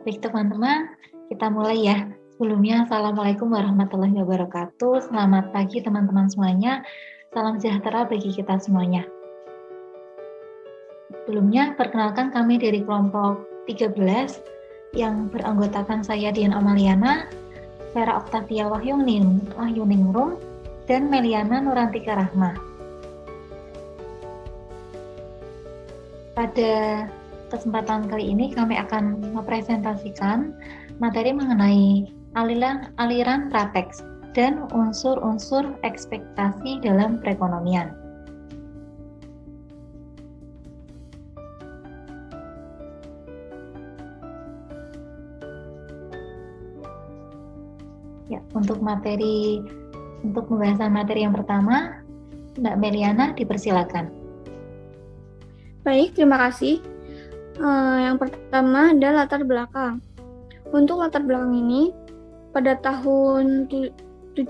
Baik teman-teman, kita mulai ya. Sebelumnya, Assalamualaikum warahmatullahi wabarakatuh. Selamat pagi teman-teman semuanya. Salam sejahtera bagi kita semuanya. Sebelumnya, perkenalkan kami dari kelompok 13 yang beranggotakan saya Dian Amaliana, Vera Oktavia Wahyuningrum, dan Meliana Nurantika Rahma. Pada kesempatan kali ini kami akan mempresentasikan materi mengenai aliran RATEX dan unsur-unsur ekspektasi dalam perekonomian. Ya, untuk pembahasan materi yang pertama, Mbak Meliana dipersilakan. Baik, terima kasih. Yang pertama adalah latar belakang. Untuk latar belakang ini, pada tahun 70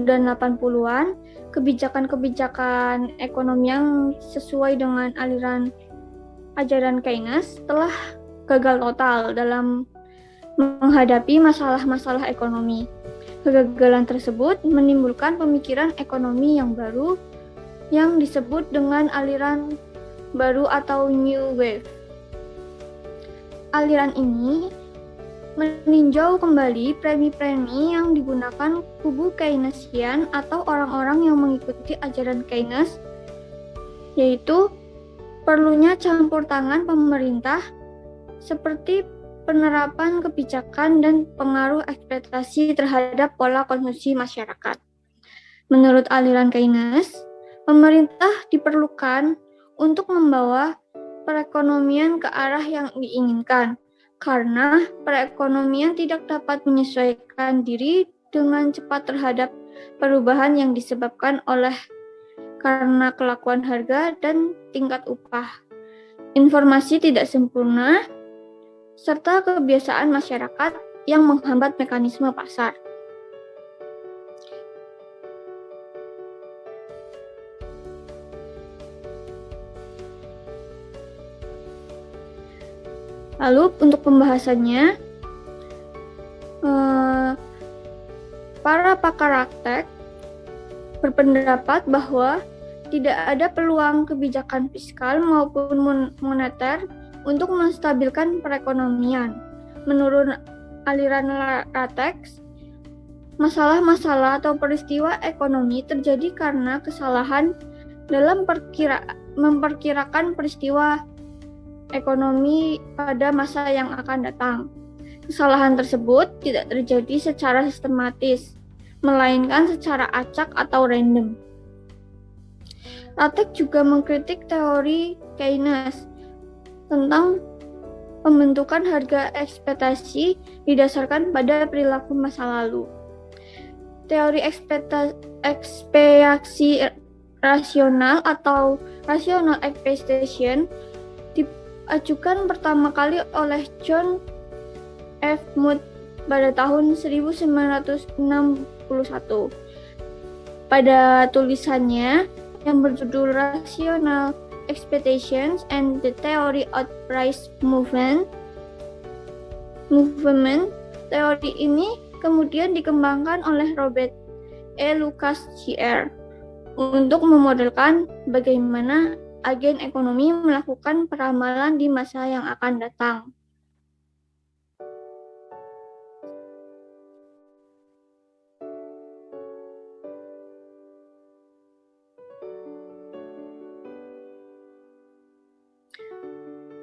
dan 80-an, kebijakan-kebijakan ekonomi yang sesuai dengan aliran ajaran Keynes telah gagal total dalam menghadapi masalah-masalah ekonomi. Kegagalan tersebut menimbulkan pemikiran ekonomi yang baru yang disebut dengan aliran baru atau New Wave. Aliran ini meninjau kembali premi-premi yang digunakan kubu Keynesian atau orang-orang yang mengikuti ajaran Keynes, yaitu perlunya campur tangan pemerintah seperti penerapan kebijakan dan pengaruh ekspektasi terhadap pola konsumsi masyarakat. Menurut aliran Keynes, pemerintah diperlukan untuk membawa perekonomian ke arah yang diinginkan, karena perekonomian tidak dapat menyesuaikan diri dengan cepat terhadap perubahan yang disebabkan karena kelakuan harga dan tingkat upah, informasi tidak sempurna, serta kebiasaan masyarakat yang menghambat mekanisme pasar. Lalu untuk pembahasannya, para pakar RATEX berpendapat bahwa tidak ada peluang kebijakan fiskal maupun moneter untuk menstabilkan perekonomian. Menurut aliran RATEX, masalah-masalah atau peristiwa ekonomi terjadi karena kesalahan dalam memperkirakan peristiwa ekonomi pada masa yang akan datang. Kesalahan tersebut tidak terjadi secara sistematis, melainkan secara acak atau random. RATEX juga mengkritik teori Keynes tentang pembentukan harga ekspektasi didasarkan pada perilaku masa lalu. Teori ekspektasi rasional atau rational expectation diajukan pertama kali oleh John F. Mood pada tahun 1961. Pada tulisannya yang berjudul Rational Expectations and the Theory of Price Movement, teori ini kemudian dikembangkan oleh Robert E. Lucas Jr. untuk memodelkan bagaimana agen ekonomi melakukan peramalan di masa yang akan datang.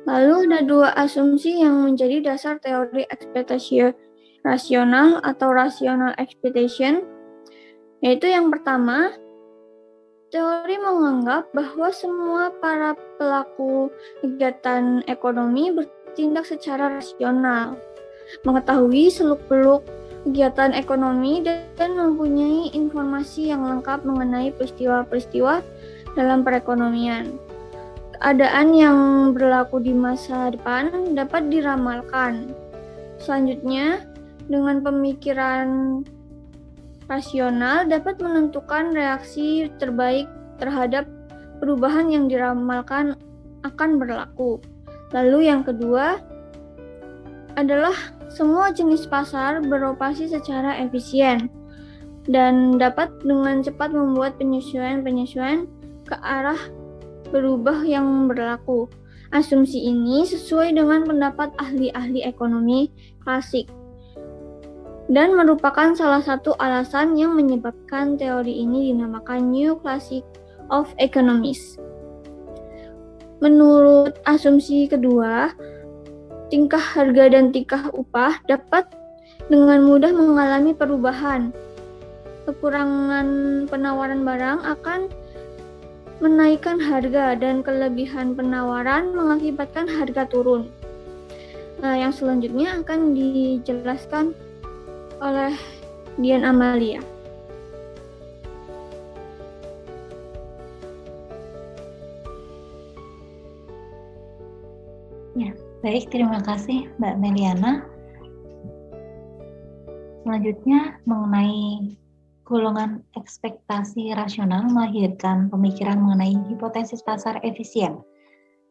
Lalu ada dua asumsi yang menjadi dasar teori ekspektasi rasional atau rational expectation, yaitu yang pertama, teori menganggap bahwa semua para pelaku kegiatan ekonomi bertindak secara rasional, mengetahui seluk-beluk kegiatan ekonomi dan mempunyai informasi yang lengkap mengenai peristiwa-peristiwa dalam perekonomian. Keadaan yang berlaku di masa depan dapat diramalkan. Selanjutnya, dengan pemikiran rasional dapat menentukan reaksi terbaik terhadap perubahan yang diramalkan akan berlaku. Lalu yang kedua, adalah semua jenis pasar beroperasi secara efisien dan dapat dengan cepat membuat penyesuaian-penyesuaian ke arah berubah yang berlaku. Asumsi ini sesuai dengan pendapat ahli-ahli ekonomi klasik dan merupakan salah satu alasan yang menyebabkan teori ini dinamakan New Classic of Economics. Menurut asumsi kedua, tingkah harga dan tingkah upah dapat dengan mudah mengalami perubahan. Kekurangan penawaran barang akan menaikkan harga dan kelebihan penawaran mengakibatkan harga turun. Nah, yang selanjutnya akan dijelaskan oleh Dian Amalia. Ya, baik, terima kasih Mbak Meliana. Selanjutnya mengenai golongan ekspektasi rasional melahirkan pemikiran mengenai hipotesis pasar efisien.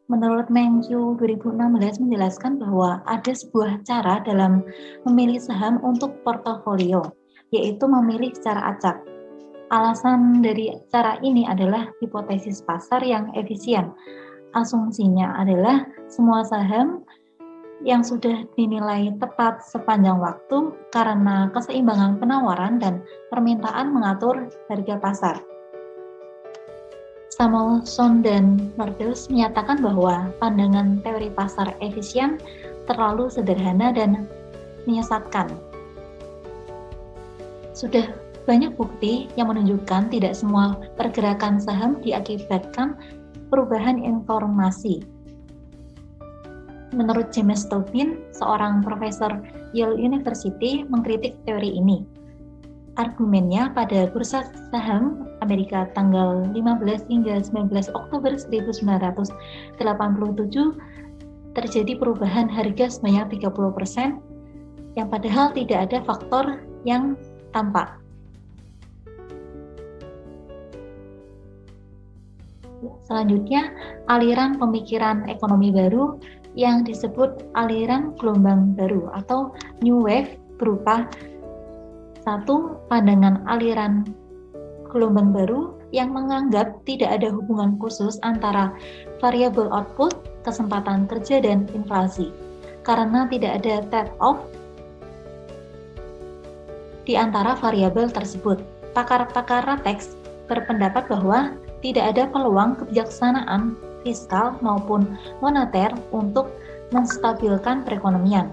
Menurut Mengqiu 2016 menjelaskan bahwa ada sebuah cara dalam memilih saham untuk portofolio, yaitu memilih secara acak. Alasan dari cara ini adalah hipotesis pasar yang efisien. Asumsinya adalah semua saham yang sudah dinilai tepat sepanjang waktu karena keseimbangan penawaran dan permintaan mengatur harga pasar. Samuelson dan Nordeus menyatakan bahwa pandangan teori pasar efisien terlalu sederhana dan menyesatkan. Sudah banyak bukti yang menunjukkan tidak semua pergerakan saham diakibatkan perubahan informasi. Menurut James Tobin, seorang profesor Yale University, mengkritik teori ini. Argumennya, pada bursa saham Amerika tanggal 15 hingga 19 Oktober 1987 terjadi perubahan harga sebanyak 30%, yang padahal tidak ada faktor yang tampak. Selanjutnya, aliran pemikiran ekonomi baru yang disebut aliran gelombang baru atau New Wave berupa satu, pandangan aliran gelombang baru yang menganggap tidak ada hubungan khusus antara variabel output, kesempatan kerja, dan inflasi, karena tidak ada trade-off di antara variabel tersebut. Pakar-pakar Ratex berpendapat bahwa tidak ada peluang kebijaksanaan fiskal maupun moneter untuk menstabilkan perekonomian.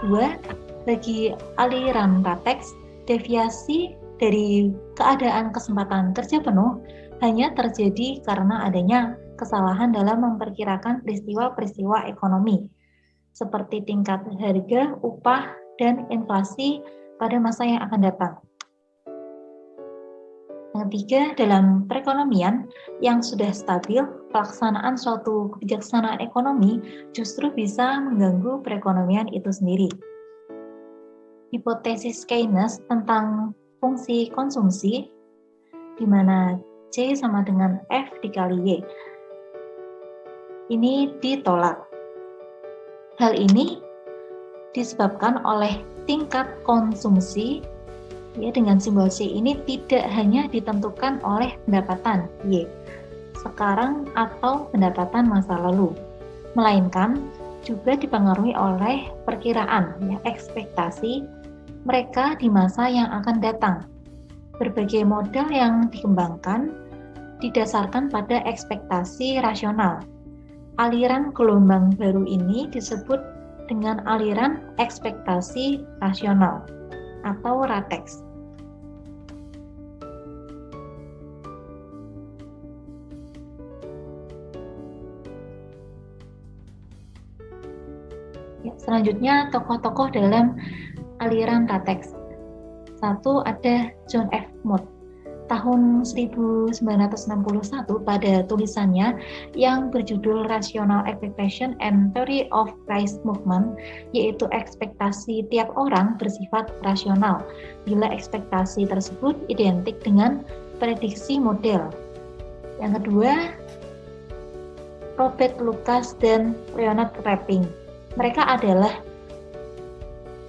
2. Bagi aliran Ratex, deviasi dari keadaan kesempatan kerja penuh hanya terjadi karena adanya kesalahan dalam memperkirakan peristiwa-peristiwa ekonomi, seperti tingkat harga, upah, dan inflasi pada masa yang akan datang. Yang ketiga, dalam perekonomian yang sudah stabil, pelaksanaan suatu kebijaksanaan ekonomi justru bisa mengganggu perekonomian itu sendiri. Hipotesis Keynes tentang fungsi konsumsi, di mana C sama dengan F dikali Y, ini ditolak. Hal ini disebabkan oleh tingkat konsumsi dengan simbol C ini tidak hanya ditentukan oleh pendapatan Y sekarang atau pendapatan masa lalu, melainkan juga dipengaruhi oleh perkiraan, ekspektasi mereka di masa yang akan datang. Berbagai model yang dikembangkan didasarkan pada ekspektasi rasional. Aliran gelombang baru ini disebut dengan aliran ekspektasi rasional atau Ratex. Selanjutnya, tokoh-tokoh dalam aliran Ratex. 1. Ada John F. Moore. Tahun 1961 pada tulisannya yang berjudul Rational Expectation and Theory of Price Movement, yaitu ekspektasi tiap orang bersifat rasional bila ekspektasi tersebut identik dengan prediksi model. Yang kedua, Robert Lucas dan Leonard Rapping. Mereka adalah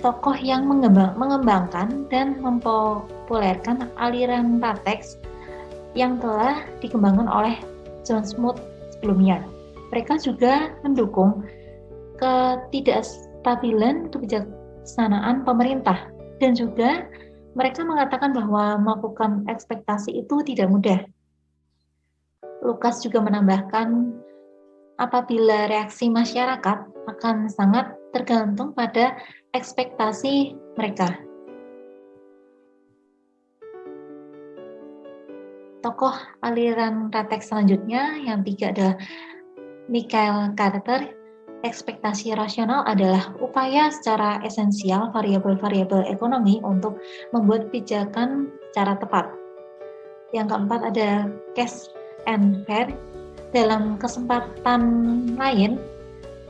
tokoh yang mengembangkan dan mempopulerkan aliran LaTeX yang telah dikembangkan oleh John Smoot sebelumnya. Mereka juga mendukung ketidakstabilan kebijaksanaan pemerintah, dan juga mereka mengatakan bahwa melakukan ekspektasi itu tidak mudah. Lukas juga menambahkan, apabila reaksi masyarakat akan sangat tergantung pada ekspektasi mereka. Tokoh aliran LaTeX selanjutnya yang 3 adalah Michael Carter. Ekspektasi rasional adalah upaya secara esensial variabel-variabel ekonomi untuk membuat kebijakan secara tepat. Yang keempat ada Cash and Fair. Dalam kesempatan lain,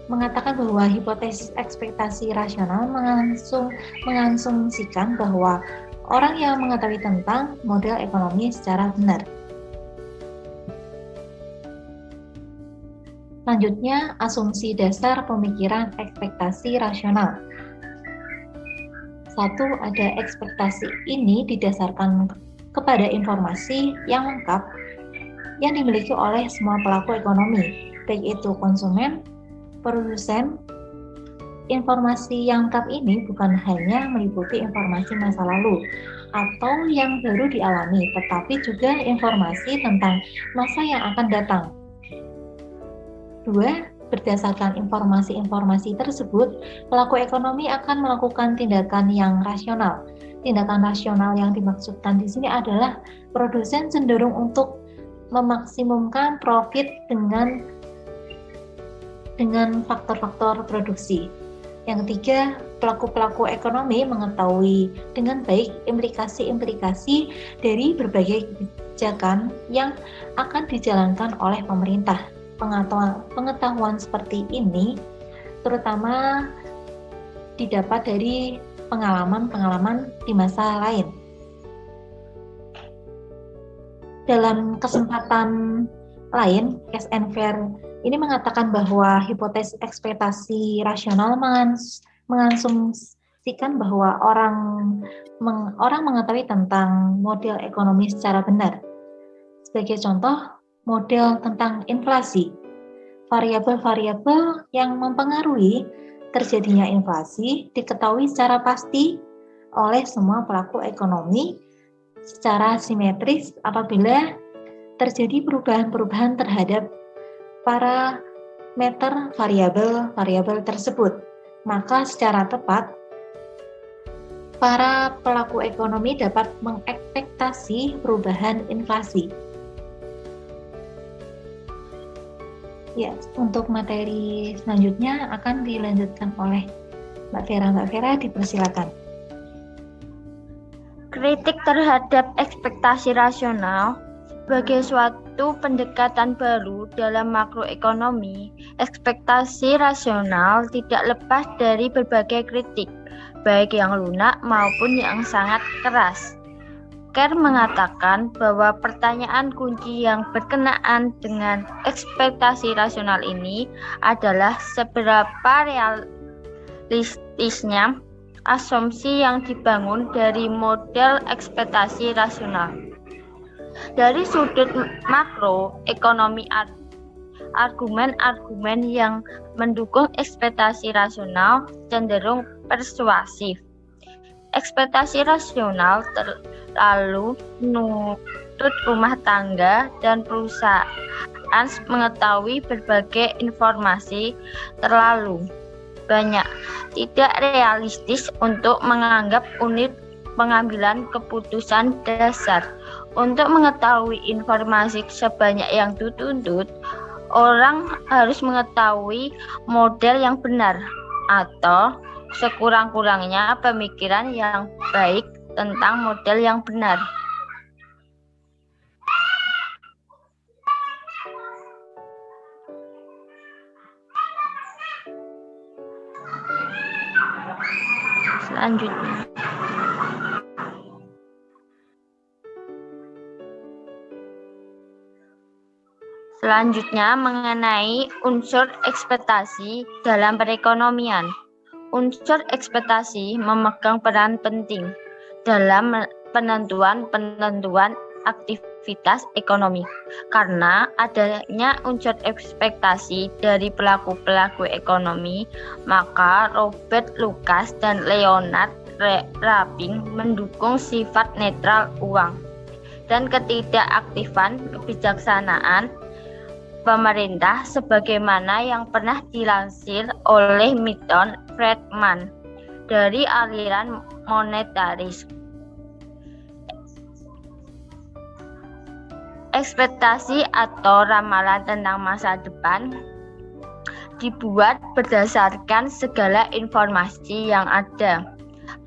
mengatakan bahwa hipotesis ekspektasi rasional mengasumsikan bahwa orang yang mengetahui tentang model ekonomi secara benar. Selanjutnya, asumsi dasar pemikiran ekspektasi rasional. 1. Ada ekspektasi ini didasarkan kepada informasi yang lengkap yang dimiliki oleh semua pelaku ekonomi, baik itu konsumen, produsen. Informasi yang lengkap ini bukan hanya meliputi informasi masa lalu atau yang baru dialami, tetapi juga informasi tentang masa yang akan datang. 2. Berdasarkan informasi-informasi tersebut, pelaku ekonomi akan melakukan tindakan yang rasional. Tindakan rasional yang dimaksudkan di sini adalah produsen cenderung untuk memaksimumkan profit dengan faktor-faktor produksi. Yang ketiga, pelaku-pelaku ekonomi mengetahui dengan baik implikasi-implikasi dari berbagai kebijakan yang akan dijalankan oleh pemerintah. Pengetahuan seperti ini terutama didapat dari pengalaman-pengalaman di masa lain. Dalam kesempatan lain, Cash and Fair ini mengatakan bahwa hipotesis ekspektasi rasional mengasumsikan bahwa orang mengetahui tentang model ekonomi secara benar. Sebagai contoh, model tentang inflasi. Variabel-variabel yang mempengaruhi terjadinya inflasi diketahui secara pasti oleh semua pelaku ekonomi secara simetris apabila terjadi perubahan-perubahan terhadap parameter variabel-variabel tersebut. Maka secara tepat, para pelaku ekonomi dapat mengekspektasi perubahan inflasi. Ya, untuk materi selanjutnya akan dilanjutkan oleh Mbak Vera. Mbak Vera, dipersilakan. Kritik terhadap ekspektasi rasional sebagai suatu pendekatan baru dalam makroekonomi. Ekspektasi rasional tidak lepas dari berbagai kritik, baik yang lunak maupun yang sangat keras. Kerr mengatakan bahwa pertanyaan kunci yang berkenaan dengan ekspektasi rasional ini adalah seberapa realistisnya asumsi yang dibangun dari model ekspektasi rasional. Dari sudut makroekonomi, argumen-argumen yang mendukung ekspektasi rasional cenderung persuasif. Ekspektasi rasional terlalu menuntut rumah tangga dan perusahaan mengetahui berbagai informasi terlalu banyak, tidak realistis untuk menganggap unit pengambilan keputusan dasar. Untuk mengetahui informasi sebanyak yang dituntut, orang harus mengetahui model yang benar atau sekurang-kurangnya pemikiran yang baik tentang model yang benar. Selanjutnya mengenai unsur ekspektasi dalam perekonomian. Unsur ekspektasi memegang peran penting dalam penentuan aktivitas ekonomi. Karena adanya unsur ekspektasi dari pelaku-pelaku ekonomi, maka Robert Lucas dan Leonard Rabin mendukung sifat netral uang dan ketidakaktifan kebijaksanaan pemerintah sebagaimana yang pernah dilansir oleh Milton Friedman dari aliran monetaris. Ekspektasi atau ramalan tentang masa depan dibuat berdasarkan segala informasi yang ada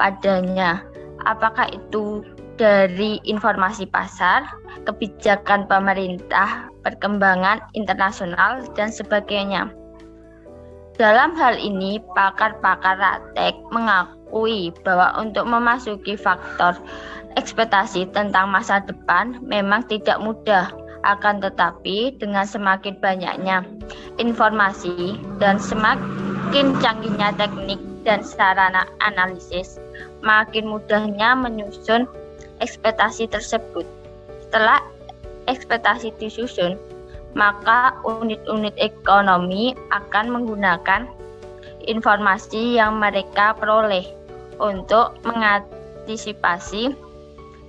padanya, apakah itu dari informasi pasar, kebijakan pemerintah, perkembangan internasional, dan sebagainya. Dalam hal ini, pakar-pakar Ratek mengakui bahwa untuk memasuki faktor ekspektasi tentang masa depan memang tidak mudah, akan tetapi dengan semakin banyaknya informasi dan semakin canggihnya teknik dan sarana analisis, makin mudahnya menyusun ekspektasi tersebut. Setelah ekspektasi disusun, maka unit-unit ekonomi akan menggunakan informasi yang mereka peroleh untuk mengantisipasi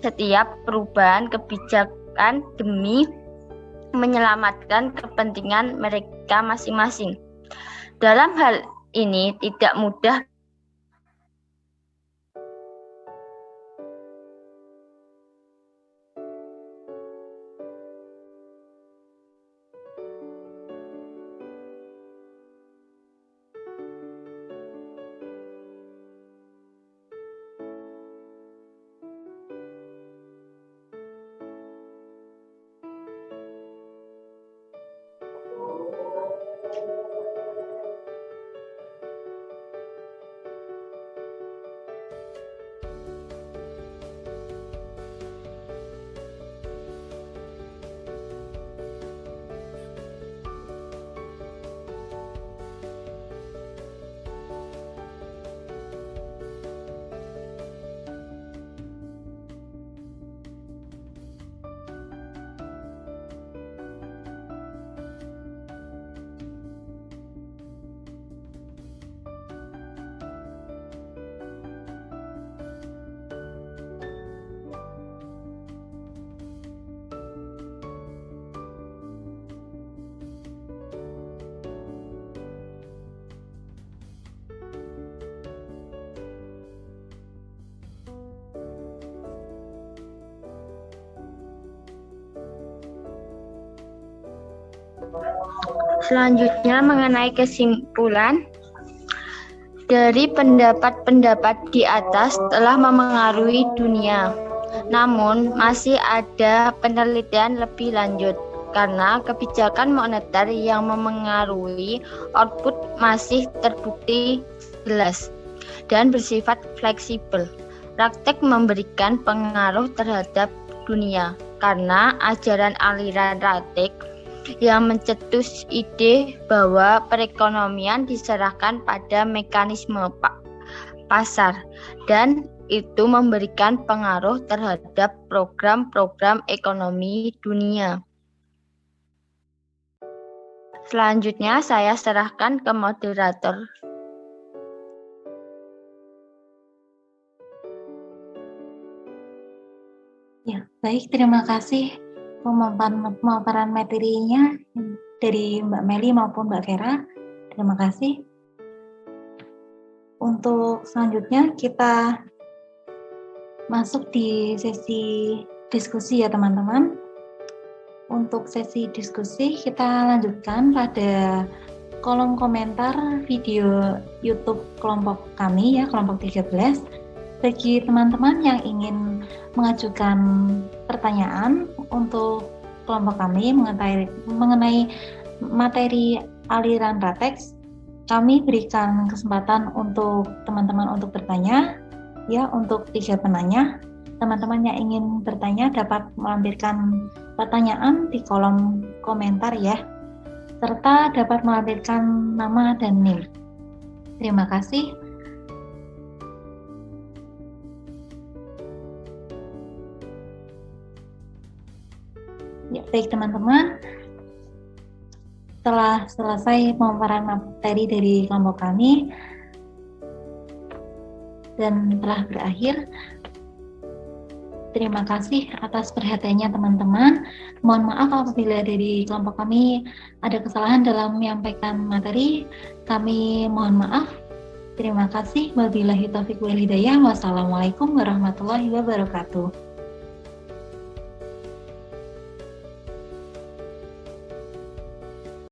setiap perubahan kebijakan demi menyelamatkan kepentingan mereka masing-masing. Dalam hal ini tidak mudah Selanjutnya mengenai kesimpulan dari pendapat-pendapat di atas telah memengaruhi dunia. Namun masih ada penelitian lebih lanjut karena kebijakan moneter yang memengaruhi output masih terbukti jelas dan bersifat fleksibel. Praktek memberikan pengaruh terhadap dunia karena ajaran aliran Ratek yang mencetus ide bahwa perekonomian diserahkan pada mekanisme pasar dan itu memberikan pengaruh terhadap program-program ekonomi dunia. Selanjutnya saya serahkan ke moderator. Ya, baik, terima kasih pemaparan materinya dari Mbak Meli maupun Mbak Vera. Terima kasih. Untuk selanjutnya kita masuk di sesi diskusi ya teman-teman. Untuk sesi diskusi kita lanjutkan pada kolom komentar video YouTube kelompok kami ya, kelompok 13. Bagi teman-teman yang ingin mengajukan pertanyaan untuk kelompok kami mengenai materi aliran Ratek, kami berikan kesempatan untuk teman-teman untuk bertanya ya, untuk 3 penanya. Teman-teman yang ingin bertanya dapat melampirkan pertanyaan di kolom komentar ya, serta dapat melampirkan nama dan NIM. Terima kasih. Baik teman-teman, setelah selesai pemaparan materi dari kelompok kami dan telah berakhir, terima kasih atas perhatiannya teman-teman. Mohon maaf apabila dari kelompok kami ada kesalahan dalam menyampaikan materi. Kami mohon maaf. Terima kasih. Wabillahi taufiq wal hidayah. Wassalamualaikum warahmatullahi wabarakatuh.